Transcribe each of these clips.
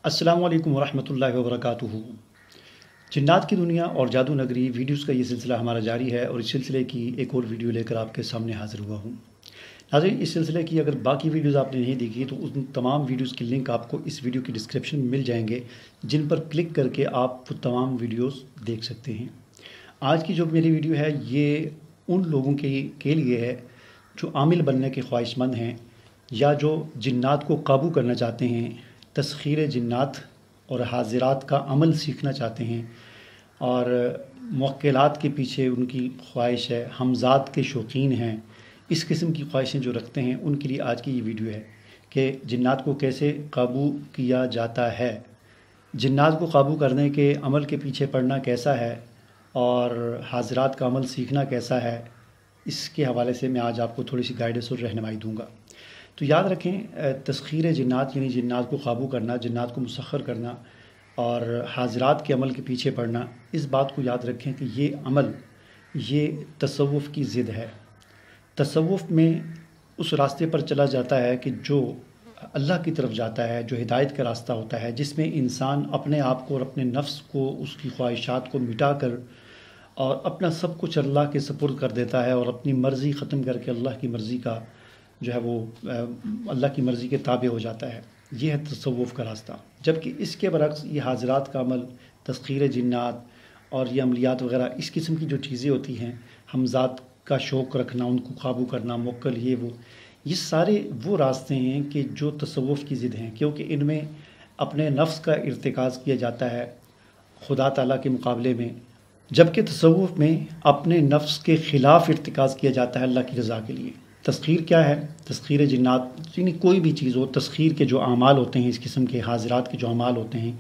अस्सलामु अलैकुम वरहमतुल्लाहि वबरकातुहू। जिन्नात की दुनिया और जादू नगरी वीडियोज़ का ये सिलसिला हमारा जारी है और इस सिलसिले की एक और वीडियो लेकर आपके सामने हाज़िर हुआ हूँ। नाज़रीन, इस सिलसिले की अगर बाकी वीडियोज़ आपने नहीं देखी तो उन तमाम वीडियोज़ की लिंक आपको इस वीडियो की डिस्क्रिप्शन में मिल जाएंगे, जिन पर क्लिक करके आप वो तमाम वीडियोज़ देख सकते हैं। आज की जो मेरी वीडियो है ये उन लोगों के लिए है जो आमिल बनने के ख्वाहिशमंद हैं या जो जिन्नात को काबू करना चाहते हैं, तस्खीर जिन्नात और हाजिरात का अमल सीखना चाहते हैं और मुवक्किलात के पीछे उनकी ख्वाहिश है, हमज़ात के शौकीन हैं। इस किस्म की ख्वाहिशें जो रखते हैं उनके लिए आज की ये वीडियो है कि जिन्नात को कैसे काबू किया जाता है, जिन्नात को काबू करने के अमल के पीछे पड़ना कैसा है और हाजिरात का अमल सीखना कैसा है। इसके हवाले से मैं आज आपको थोड़ी सी गाइडेंस और रहनुमाई दूँगा। तो याद रखें, तस्खीर जिन्नात यानी जिन्नात को काबू करना, जिन्नात को मुसख्खर करना और हाजिरात के अमल के पीछे पड़ना, इस बात को याद रखें कि ये अमल ये तसव्वुफ़ की ज़िद है। तसव्वुफ़ में उस रास्ते पर चला जाता है कि जो अल्लाह की तरफ जाता है, जो हिदायत का रास्ता होता है, जिसमें इंसान अपने आप को और अपने नफ्स को, उसकी ख्वाहिशात को मिटा कर और अपना सब कुछ अल्लाह के सपुर्द कर देता है और अपनी मर्ज़ी ख़त्म करके अल्लाह की मर्ज़ी का जो है वो अल्लाह की मर्ज़ी के ताबे हो जाता है। ये है तसव्वुफ़ का रास्ता। जबकि इसके बरक्स ये हाजिरात का अमल, तस्खीर जिन्नात और ये अमलियात वग़ैरह, इस किस्म की जो चीज़ें होती हैं, हमज़ात का शौक़ रखना, उनको काबू करना, मुवक्किल ये सारे वो रास्ते हैं कि जो तसव्वुफ़ की ज़िद हैं, क्योंकि इनमें अपने नफ्स का इर्तिकाज़ किया जाता है खुदा ताला के मुकाबले में, जबकि तसव्वुफ़ में अपने नफ्स के ख़िलाफ़ इर्तिकाज़ किया जाता है अल्लाह की रज़ा के लिए। तस्खीर क्या है? तस्खीर जिन्नात यानी कोई भी चीज़ हो, तस्खीर के जो आमाल होते हैं, इस किस्म के हाजिरात के जो आमाल होते हैं,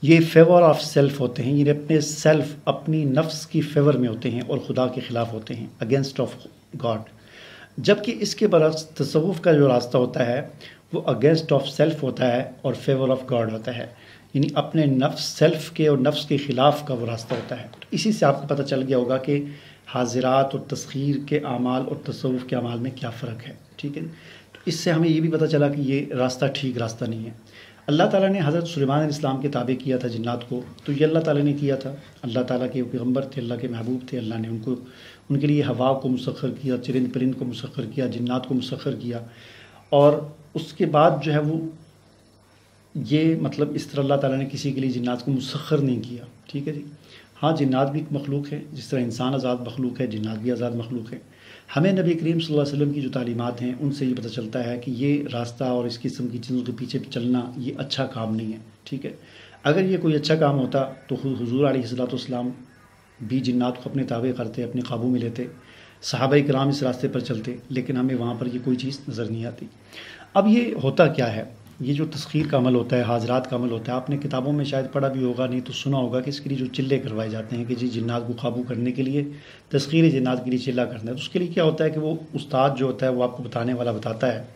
ये फेवर ऑफ सेल्फ होते हैं। ये अपने सेल्फ, अपनी नफ्स की फेवर में होते हैं और खुदा के ख़िलाफ़ होते हैं, अगेंस्ट ऑफ गॉड। जबकि इसके बरक्स तसव्वुफ़ का जो रास्ता होता है वो अगेंस्ट ऑफ सेल्फ होता है और फेवर ऑफ गॉड होता है, यानी अपने नफ्स, सेल्फ के और नफ्स के ख़िलाफ़ का वो रास्ता होता है। तो इसी से आपको पता चल गया होगा कि हाजिरात और तस्खीर के आमाल और तसव्वुफ़ के आमाल में क्या फ़र्क है। ठीक है, तो इससे हमें ये भी पता चला कि ये रास्ता ठीक रास्ता नहीं है। अल्लाह ताला ने हज़रत सुलेमान अलैहिस्सलाम के ताबे किया था जिन्नात को, तो ये अल्लाह ताला ने किया था। अल्लाह ताला के पैगम्बर थे, अल्लाह के महबूब थे। अल्लाह ने उनके लिए हवा को मुसख्खर किया, चरिंद परिंद को मुसख्खर किया, जिन्नात को मुसख्खर किया। और उसके बाद जो है वो ये मतलब इस तरह अल्लाह ताला ने किसी के लिए जिन्नात को मुसख्खर नहीं किया। ठीक है जी। हाँ, जिन्नात भी एक मखलूक है, जिस तरह इंसान आज़ाद मखलूक है, जिन्नात भी आज़ाद मखलूक है। हमें नबी करीम सल्लल्लाहु अलैहि वसल्लम की जो तालीमात हैं उनसे ये पता चलता है कि ये रास्ता और इस किस्म की चीज़ों के पीछे चलना ये अच्छा काम नहीं है। ठीक है, अगर ये कोई अच्छा काम होता तो हुज़ूर अलैहिस्सलाम भी जिन्नात को अपने ताबे करते, अपने काबू में लेते, सहाबाए किराम इस रास्ते पर चलते, लेकिन हमें वहाँ पर ये कोई चीज़ नज़र नहीं आती। अब ये होता क्या है? ये जो तस्खीर का अमल होता है, हाजिरात का अमल होता है, आपने किताबों में शायद पढ़ा भी होगा, नहीं तो सुना होगा कि इसके लिए जो चिल्ले करवाए जाते हैं कि जी जिन्नात को काबू करने के लिए, तस्खीर जिन्नात के लिए चिल्ला करना है। तो उसके लिए क्या होता है कि वो उस्ताद जो होता है वो आपको बताने वाला बताता है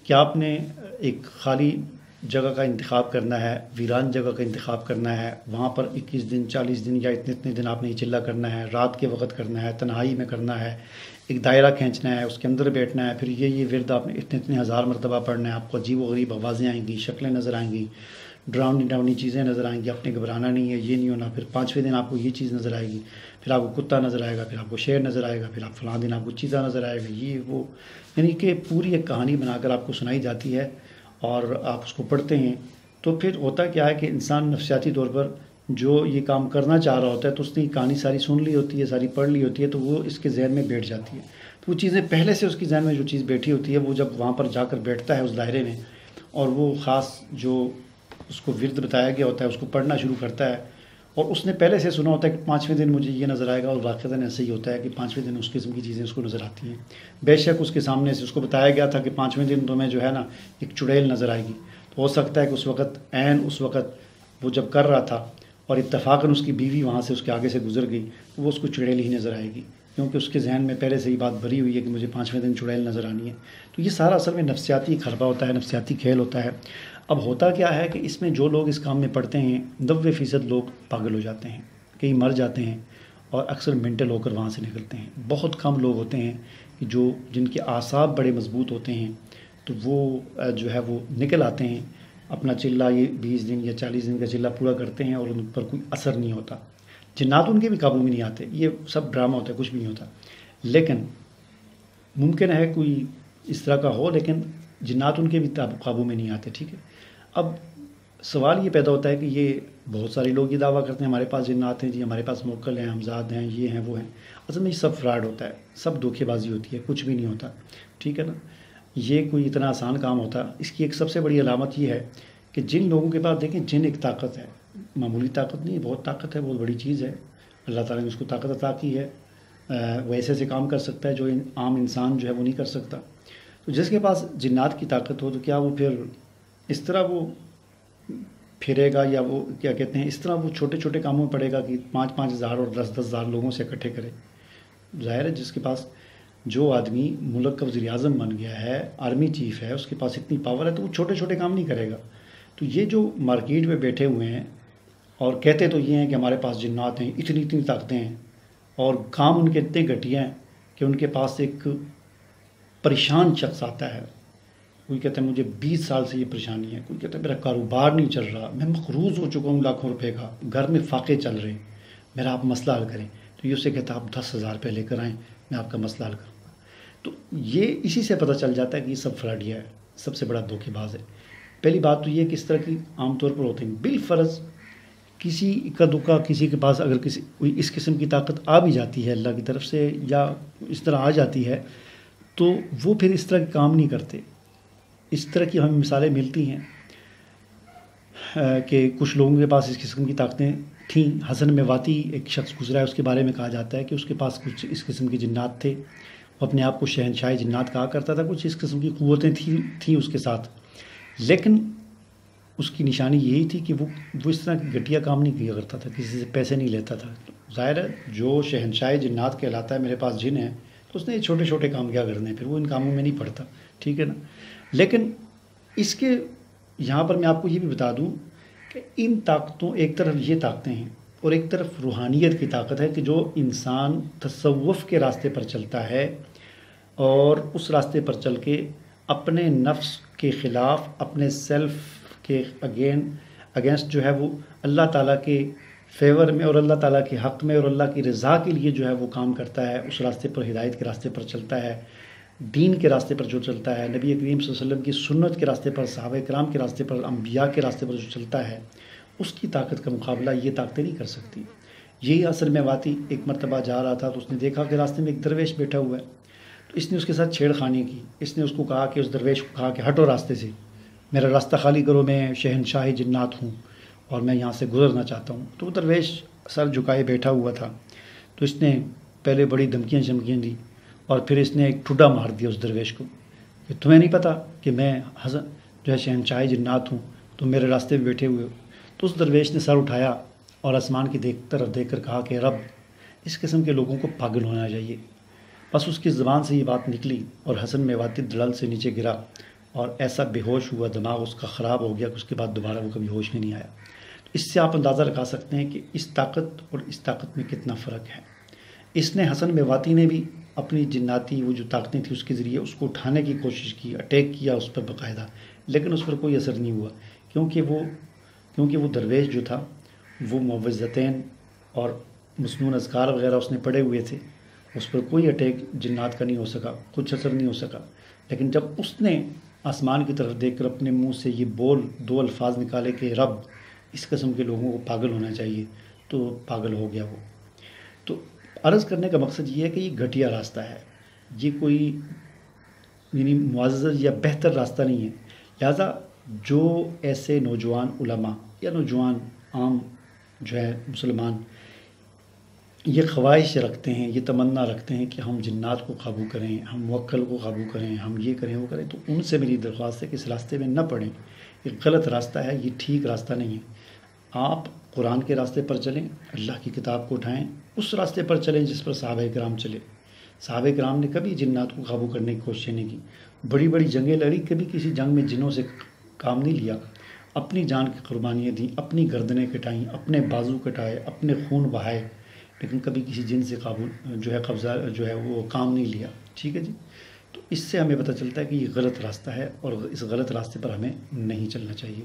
कि आपने एक खाली जगह का इंतखाब करना है, वीरान जगह का इंतखाब करना है, वहाँ पर 21 दिन, 40 दिन या इतने इतने दिन आपने ये चिल्ला करना है, रात के वक्त करना है, तन्हाई में करना है, एक दायरा खींचना है, उसके अंदर बैठना है, फिर ये विर्द आपने इतने इतने हज़ार मरतबा पढ़ना है। आपको अजीब व गरीब आवाज़ें आएंगी, शक्लें नज़र आएंगी, डरावनी चीज़ें नज़र आएंगी, आपने घबराना नहीं है, ये नहीं होना। फिर 5वें दिन आपको ये चीज़ नज़र आएगी, फिर आपको कुत्ता नज़र आएगा, फिर आपको शेर नज़र आएगा, फिर आप फलां दिन आपको चीज़ा नज़र आएगा, ये वो, यानी कि पूरी एक कहानी बनाकर आपको सुनाई जाती है और आप उसको पढ़ते हैं। तो फिर होता क्या है कि इंसान नफ्सियाती तौर पर जो ये काम करना चाह रहा होता है तो उसने कहानी सारी सुन ली होती है, सारी पढ़ ली होती है, तो वो इसके जहन में बैठ जाती है। तो वो चीज़ें पहले से उसकी जहन में जो चीज़ बैठी होती है, वो जब वहाँ पर जाकर बैठता है उस दायरे में और वो ख़ास जो उसको विर्द बताया गया होता है उसको पढ़ना शुरू करता है, और उसने पहले से सुना होता है कि 5वें दिन मुझे ये नज़र आएगा, और वाक़ईतन ऐसा ही होता है कि 5वें दिन उस किस्म की चीज़ें उसको नज़र आती हैं। बेशक उसके सामने से उसको बताया गया था कि 5वें दिन तुम्हें जो है ना एक चुड़ैल नज़र आएगी, तो हो सकता है कि उस वक़्त वो जब कर रहा था और इत्तफ़ाक़न उसकी बीवी वहाँ से उसके आगे से गुजर गई, तो वो उसको चुड़ैल ही नज़र आएगी, क्योंकि उसके जहन में पहले से ही बात भरी हुई है कि मुझे 5वें दिन चुड़ैल नज़र आनी है। तो ये सारा असल में नफ्सियाती खरबा होता है, नफ्सियाती खेल होता है। अब होता क्या है कि इसमें जो लोग इस काम में पड़ते हैं 90% लोग पागल हो जाते हैं, कई मर जाते हैं और अक्सर मेंटल होकर वहाँ से निकलते हैं। बहुत कम लोग होते हैं कि जिनके आसाब बड़े मज़बूत होते हैं, तो वो जो है वो निकल आते हैं اپنا چلہ یہ 20 دن یا 40 دن کا چلہ پورا کرتے ہیں اور ان پر کوئی اثر نہیں ہوتا. جنات ان کے بھی قابو میں نہیں آتے، یہ سب ڈرامہ ہوتا ہے، کچھ بھی نہیں ہوتا. لیکن ممکن ہے کوئی اس طرح کا ہو، لیکن جنات ان کے بھی قابو میں نہیں آتے. ٹھیک ہے. اب سوال یہ پیدا ہوتا ہے کہ یہ بہت سارے لوگ یہ دعویٰ کرتے ہیں ہمارے پاس جنات ہیں جی، ہمارے پاس موکل ہیں، ہمزاد ہیں، یہ ہیں وہ ہیں. اصل میں یہ سب فراڈ ہوتا ہے، سب دھوکے بازی ہوتی ہے، کچھ بھی نہیں ہوتا. ٹھیک ہے نا. یہ کوئی اتنا آسان کام ہوتا. اس کی ایک سب سے بڑی علامت یہ ہے کہ جن لوگوں کے پاس دیکھیں جن ایک طاقت ہے، معمولی طاقت نہیں، بہت طاقت ہے، بہت بڑی چیز ہے. اللہ تعالیٰ نے اس کو طاقت عطا کی ہے. وہ ایسے ایسے کام کر سکتا ہے جو عام انسان جو ہے وہ نہیں کر سکتا. تو جس کے پاس جنات کی طاقت ہو تو کیا وہ پھر اس طرح وہ پھرے گا، یا وہ کیا کہتے ہیں اس طرح وہ چھوٹے چھوٹے کاموں میں پڑے گا کہ 5,000 اور 10,000 لوگوں سے اکٹھے کرے. ظاہر ہے جس کے پاس جو آدمی ملک کا وزیر اعظم بن گیا ہے، آرمی چیف ہے، اس کے پاس اتنی پاور ہے تو وہ چھوٹے چھوٹے کام نہیں کرے گا. تو یہ جو مارکیٹ میں بیٹھے ہوئے ہیں اور کہتے تو یہ ہیں کہ ہمارے پاس جنات ہیں، اتنی اتنی طاقتیں ہیں، اور کام ان کے اتنے گھٹیا ہیں کہ ان کے پاس ایک پریشان شخص آتا ہے، کوئی کہتا ہے مجھے 20 سال سے یہ پریشانی ہے، کوئی کہتا ہے میرا کاروبار نہیں چل رہا، میں مقروض ہو چکا ہوں لاکھوں روپے کا، گھر میں فاقے چل رہے ہیں، میرا آپ مسئلہ حل کریں. تو یہ اسے کہتا ہے آپ 10,000 روپے لے کر آئیں، میں آپ کا مسئلہ حل کروں گا. تو یہ اسی سے پتہ چل جاتا ہے کہ یہ سب فراڈیا ہے، سب سے بڑا دھوکے باز ہے. پہلی بات تو یہ کہ اس طرح کی عام طور پر ہوتے ہیں. بالفرض کسی کا دکا کسی کے پاس اگر کوئی اس قسم کی طاقت آ بھی جاتی ہے اللہ کی طرف سے، یا اس طرح آ جاتی ہے، تو وہ پھر اس طرح کے کام نہیں کرتے. اس طرح کی ہمیں مثالیں ملتی ہیں کہ کچھ لوگوں کے پاس اس قسم کی طاقتیں تھیں. حسن میواتی ایک شخص گزرا ہے، اس کے بارے میں کہا جاتا ہے کہ اس کے پاس کچھ اس قسم کے جنات تھے. وہ اپنے آپ کو شہنشاہ جنات کہا کرتا تھا. کچھ اس قسم کی قوتیں تھیں اس کے ساتھ، لیکن اس کی نشانی یہی تھی کہ وہ اس طرح کی گھٹیا کام نہیں کیا کرتا تھا، کسی سے پیسے نہیں لیتا تھا. ظاہر ہے جو شہنشاہ جنات کہلاتا ہے میرے پاس جن ہے، تو اس نے یہ چھوٹے چھوٹے کام کیا کرنے ہیں، پھر وہ ان کاموں میں نہیں پڑتا. ٹھیک ہے نا. لیکن اس کے یہاں پر میں آپ کو یہ بھی بتا دوں کہ ان طاقتوں، ایک طرف یہ طاقتیں ہیں اور ایک طرف روحانیت کی طاقت ہے کہ جو انسان تصوف کے راستے پر چلتا ہے اور اس راستے پر چل کے اپنے نفس کے خلاف، اپنے سیلف کے اگینسٹ جو ہے وہ اللہ تعالیٰ کے فیور میں اور اللہ تعالیٰ کے حق میں اور اللہ کی رضا کے لیے جو ہے وہ کام کرتا ہے، اس راستے پر، ہدایت کے راستے پر چلتا ہے، دین کے راستے پر جو چلتا ہے، نبی کریم صلی اللہ علیہ وسلم کی سنت کے راستے پر، صحابہ کرام کے راستے پر، انبیاء کے راستے پر جو چلتا ہے، اس کی طاقت کا مقابلہ یہ طاقتیں نہیں کر سکتی. یہی اصل میں واتی ایک مرتبہ جا رہا تھا تو اس نے دیکھا کہ راستے میں ایک درویش بیٹھا ہوا ہے. تو اس نے اس کے ساتھ چھیڑ خانی کی. اس نے اس کو کہا کہ اس درویش کو کہا کہ ہٹو راستے سے، میرا راستہ خالی کرو، میں شہنشاہ جنات ہوں اور میں یہاں سے گزرنا چاہتا ہوں. تو وہ درویش سر جھکائے بیٹھا ہوا تھا. تو اس نے پہلے بڑی دھمکیاں چمکیاں دی اور پھر اس نے ایک ٹھڈا مار دیا اس درویش کو کہ تمہیں نہیں پتہ کہ میں جو ہے شہنشاہ جنات ہوں، تم میرے راستے پہ بیٹھے ہوئے ہو. تو اس درویش نے سر اٹھایا اور آسمان کی طرف دیکھ کر کہا کہ رب، اس قسم کے لوگوں کو پاگل ہونا چاہیے. بس اس کی زبان سے یہ بات نکلی اور حسن میواتی دڑل سے نیچے گرا اور ایسا بے ہوش ہوا، دماغ اس کا خراب ہو گیا کہ اس کے بعد دوبارہ وہ کبھی ہوش میں نہیں آیا. اس سے آپ اندازہ لگا سکتے ہیں کہ اس طاقت اور اس طاقت میں کتنا فرق ہے. اس نے حسن میواتی نے بھی اپنی جناتی وہ جو طاقتیں تھیں اس کے ذریعے اس کو اٹھانے کی کوشش کی، اٹیک کیا اس پر باقاعدہ، لیکن اس پر کوئی اثر نہیں ہوا، کیونکہ وہ درویش جو تھا وہ معوذتین اور مسنون اذکار وغیرہ اس نے پڑھے ہوئے تھے. اس پر کوئی اٹیک جنات کا نہیں ہو سکا، کچھ اثر نہیں ہو سکا. لیکن جب اس نے آسمان کی طرف دیکھ کر اپنے منہ سے یہ دو الفاظ نکالے کہ رب، اس قسم کے لوگوں کو پاگل ہونا چاہیے، تو پاگل ہو گیا وہ. تو عرض کرنے کا مقصد یہ ہے کہ یہ گھٹیا راستہ ہے، یہ کوئی یعنی معزز یا بہتر راستہ نہیں ہے. لہٰذا جو ایسے نوجوان علماء یا نوجوان عام جو ہے مسلمان یہ خواہش رکھتے ہیں، یہ تمنا رکھتے ہیں کہ ہم جنات کو قابو کریں، ہم موکل کو قابو کریں، ہم یہ کریں وہ کریں، تو ان سے میری درخواست ہے کہ اس راستے میں نہ پڑیں. یہ غلط راستہ ہے، یہ ٹھیک راستہ نہیں ہے. آپ قرآن کے راستے پر چلیں، اللہ کی کتاب کو اٹھائیں، اس راستے پر چلیں جس پر صحابہ کرام چلے. صحابہ کرام نے کبھی جنات کو قابو کرنے کی کوشش نہیں کی، بڑی بڑی جنگیں لڑی، کبھی کسی جنگ میں جنوں سے کام نہیں لیا، اپنی جان کی قربانیاں دیں، اپنی گردنیں کٹائیں، اپنے بازو کٹائے، اپنے خون بہائے، لیکن کبھی کسی جن سے قابو جو ہے قبضہ جو ہے وہ کام نہیں لیا. ٹھیک ہے جی. تو اس سے ہمیں پتہ چلتا ہے کہ یہ غلط راستہ ہے اور اس غلط راستے پر ہمیں نہیں چلنا چاہیے۔